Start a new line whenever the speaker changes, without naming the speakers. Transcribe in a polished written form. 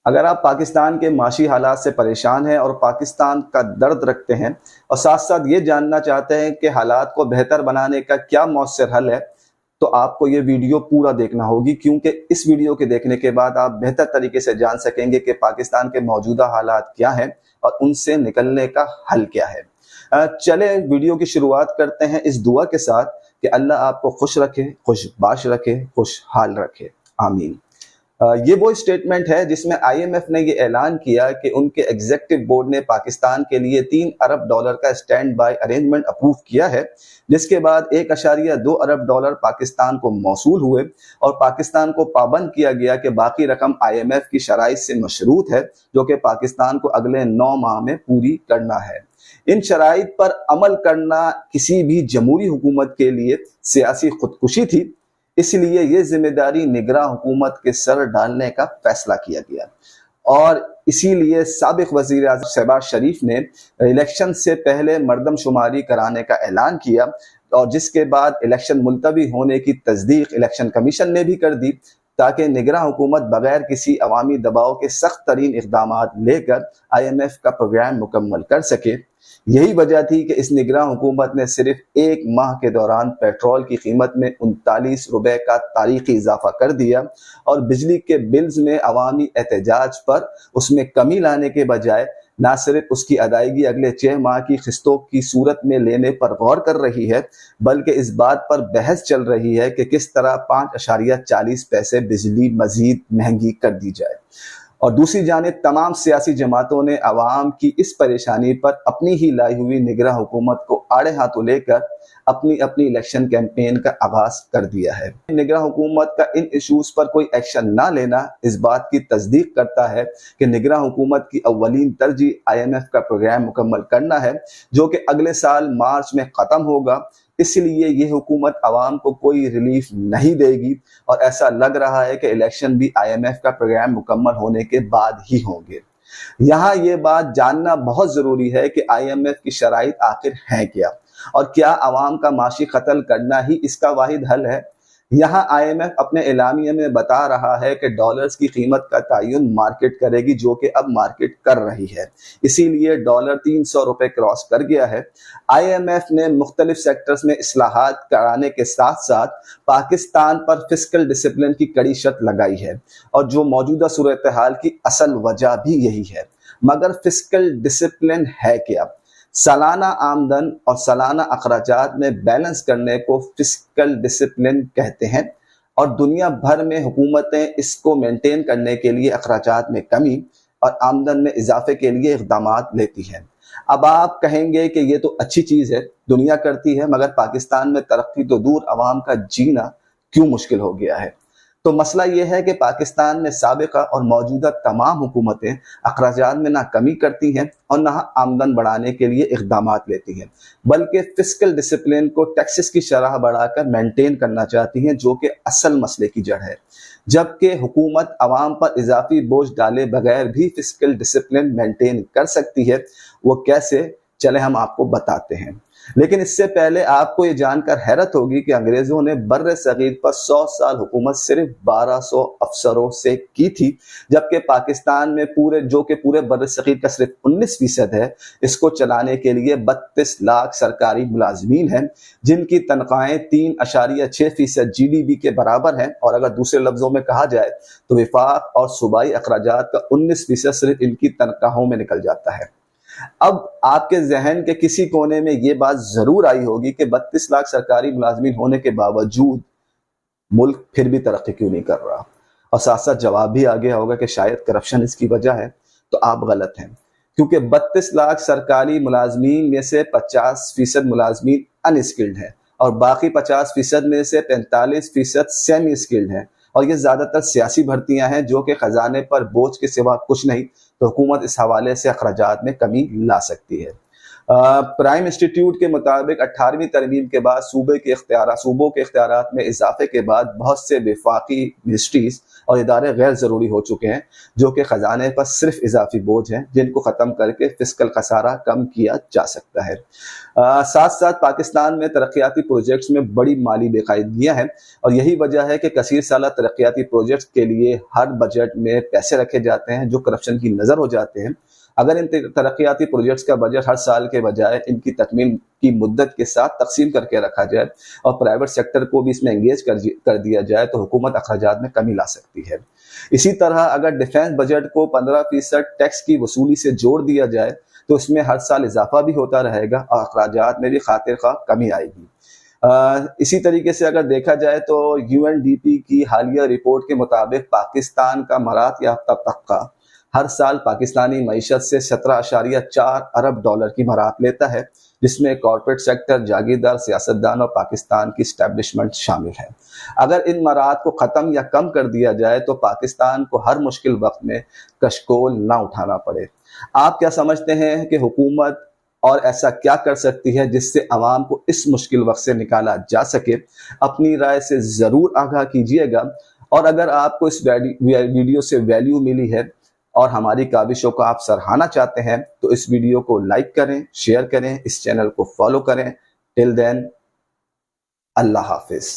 अगर आप पाकिस्तान के माशी हालात से परेशान हैं और पाकिस्तान का दर्द रखते हैं और साथ साथ ये जानना चाहते हैं कि हालात को बेहतर बनाने का क्या मौसर हल है, तो आपको ये वीडियो पूरा देखना होगी, क्योंकि इस वीडियो के देखने के बाद आप बेहतर तरीके से जान सकेंगे कि पाकिस्तान के मौजूदा हालात क्या हैं और उनसे निकलने का हल क्या है। चले वीडियो की शुरुआत करते हैं इस दुआ के साथ कि अल्लाह आपको खुश रखे, खुशबाश रखे, खुशहाल रखे, आमीन। ये वो स्टेटमेंट है जिसमें IMF ने ये ऐलान किया कि उनके एग्जीक्यूटिव बोर्ड ने पाकिस्तान के लिए $3 अरब का स्टैंड बाय अरेंजमेंट अप्रूव किया है, जिसके बाद $1.2 अरब पाकिस्तान को मौसूल हुए और पाकिस्तान को पाबंद किया गया कि बाकी रकम IMF की शराइत से मशरूत है, जो कि पाकिस्तान को अगले 9 माह में पूरी करना है। इन शराइत पर अमल करना किसी भी जमहूरी हुकूमत के लिए सियासी खुदकुशी थी, इसलिए ये जिम्मेदारी निगरां हुकूमत के सर डालने का फैसला किया गया और इसीलिए साबिक वजीर आज़म शहबाज शरीफ ने इलेक्शन से पहले मरदमशुमारी कराने का ऐलान किया और जिसके बाद इलेक्शन मुलतवी होने की तस्दीक इलेक्शन कमीशन ने भी कर दी, ताकि निगरां हुकूमत बगैर किसी अवामी दबाव के सख्त तरीन इक़दाम लेकर IMF का प्रोग्राम मुकम्मल कर सके। यही वजह थी कि इस निगरां हुकूमत ने सिर्फ 1 माह के दौरान पेट्रोल की कीमत में 39 रुपए का तारीखी इजाफा कर दिया और बिजली के बिल्स में अवामी एहतजाज पर उसमें कमी लाने के बजाय न सिर्फ उसकी अदायगी अगले 6 माह की किस्तों की सूरत में लेने पर गौर कर रही है, बल्कि इस बात पर बहस चल रही है कि किस तरह 5.40 पैसे बिजली मजीद महंगी कर दी जाए। और दूसरी जानिब तमाम सियासी जमातों ने अवाम की इस परेशानी पर अपनी ही लाई हुई निगरां हुकूमत को आड़े हाथों लेकर अपनी अपनी इलेक्शन कैंपेन का आगाज कर दिया है। निगरां हुकूमत का इन इशूज पर कोई एक्शन ना लेना इस बात की तस्दीक करता है कि निगरां हुकूमत की अव्वलीन तरजीह IMF का प्रोग्राम मुकम्मल करना है, जो कि अगले साल मार्च में खत्म होगा। इसलिए ये हुकूमत आवाम को कोई रिलीफ नहीं देगी और ऐसा लग रहा है कि इलेक्शन भी IMF का प्रोग्राम मुकम्मल होने के बाद ही होंगे। यहाँ ये बात जानना बहुत जरूरी है कि IMF की शराइत आखिर है क्या और क्या आवाम का माशी कत्ल करना ही इसका वाहिद हल है। यहाँ IMF अपने एलामिया में बता रहा है कि डॉलर्स की कीमत का तयन मार्केट करेगी, जो कि अब मार्केट कर रही है, इसीलिए डॉलर 300 रुपए क्रॉस कर गया है। IMF ने मुख्तलिफ सेक्टर्स में इस्लाहात कराने के साथ साथ पाकिस्तान पर फिस्कल डिसिप्लिन की कड़ी शर्त लगाई है और जो मौजूदा सूरत हाल की असल वजह भी यही है। मगर फिस्कल डिसिप्लिन है क्या? सालाना आमदन और सालाना अखराजात में बैलेंस करने को फिस्कल डिसिप्लिन कहते हैं और दुनिया भर में हुकूमतें इसको मेंटेन करने के लिए अखराजात में कमी और आमदन में इजाफे के लिए इक़दाम लेती हैं। अब आप कहेंगे कि ये तो अच्छी चीज़ है, दुनिया करती है, मगर पाकिस्तान में तरक्की तो दूर, अवाम का जीना क्यों मुश्किल हो गया है? तो मसला यह है कि पाकिस्तान में साबिका और मौजूदा तमाम हुकूमतें अखराजात में ना कमी करती हैं और ना आमदन बढ़ाने के लिए इक़दाम लेती हैं, बल्कि फिस्कल डिसिप्लिन को टैक्सेस की शरह बढ़ाकर मेंटेन करना चाहती हैं, जो कि असल मसले की जड़ है। जबकि हुकूमत आवाम पर इजाफी बोझ डाले बगैर भी फिस्कल डिसिप्लिन मेंटेन कर सकती है। वो कैसे, चले हम आपको बताते हैं। लेकिन इससे पहले आपको ये जानकर हैरत होगी कि अंग्रेजों ने बर्र सगीर पर 100 साल हुकूमत सिर्फ 1200 अफसरों से की थी, जबकि पाकिस्तान में पूरे बर्र सगीर का सिर्फ 19% है। इसको चलाने के लिए 32 लाख सरकारी मुलाजमीन हैं, जिनकी तनख्वाहें 3.6% GDP के बराबर हैं और अगर दूसरे लफ्जों में कहा जाए तो विफाक और सूबाई अखराजात का 19% सिर्फ इनकी तनख्वाहों में निकल जाता है। अब आपके जहन के किसी कोने में ये बात जरूर आई होगी कि 32 लाख सरकारी मुलाजमीन होने के बावजूद मुल्क फिर भी तरक्की क्यों नहीं कर रहा, और साथ साथ जवाब भी आ गया होगा कि शायद करप्शन इसकी वजह है। तो आप गलत हैं, क्योंकि 32 लाख सरकारी मुलाजमीन में से 50% मुलाजमीन अनस्किल्ड है और बाकी 50% में से 45% सेमी स्किल्ड है और ये ज्यादातर सियासी भर्तियां हैं जो कि खजाने पर बोझ के सिवा कुछ नहीं। तो हुकूमत इस हवाले से अखराजात में कमी ला सकती है। प्राइम इंस्टीट्यूट के मुताबिक 18वीं तरमीम के बाद सूबों के इख्तियारात में इजाफे के बाद बहुत से वफाकी मिनिस्ट्रीज और इदारे गैर ज़रूरी हो चुके हैं, जो कि ख़जाने पर सिर्फ इजाफी बोझ हैं, जिनको ख़त्म करके फिस्कल खसारा कम किया जा सकता है। साथ साथ पाकिस्तान में तरक्याती प्रोजेक्ट्स में बड़ी माली बेकायदगियाँ हैं और यही वजह है कि कसीर साला तरक्याती प्रोजेक्ट्स के लिए हर बजट में पैसे रखे जाते हैं जो करप्शन की नज़र हो जाते हैं। अगर इन तरक्याती प्रोजेक्ट्स का बजट हर साल के बजाय इनकी तकमील की मुद्दत के साथ तकसीम करके रखा जाए और प्राइवेट सेक्टर को भी इसमें एंगेज कर दिया जाए तो हुकूमत अखराजात में कमी ला सकती है। इसी तरह अगर डिफेंस बजट को 15% टैक्स की वसूली से जोड़ दिया जाए तो इसमें हर साल इजाफा भी होता रहेगा और अखराजात में भी खातिर खा कमी आएगी। इसी तरीके से अगर देखा जाए तो यूएनडीपी की हालिया रिपोर्ट के मुताबिक पाकिस्तान का मरात याफ्ता तबका हर साल पाकिस्तानी मईशत से 17.4 अरब डॉलर की मरात लेता है, जिसमें कॉर्पोरेट सेक्टर, जागीरदार, सियासतदान और पाकिस्तान की स्टैब्लिशमेंट शामिल है। अगर इन मरात को ख़त्म या कम कर दिया जाए तो पाकिस्तान को हर मुश्किल वक्त में कशकोल ना उठाना पड़े। आप क्या समझते हैं कि हुकूमत और ऐसा क्या कर सकती है जिससे आवाम को इस मुश्किल वक्त से निकाला जा सके? अपनी राय से ज़रूर आगाह कीजिएगा और अगर आपको इस वीडियो से वैल्यू मिली है और हमारी काविशों को आप सराहना चाहते हैं तो इस वीडियो को लाइक करें, शेयर करें, इस चैनल को फॉलो करें। टिल देन, अल्लाह हाफिज।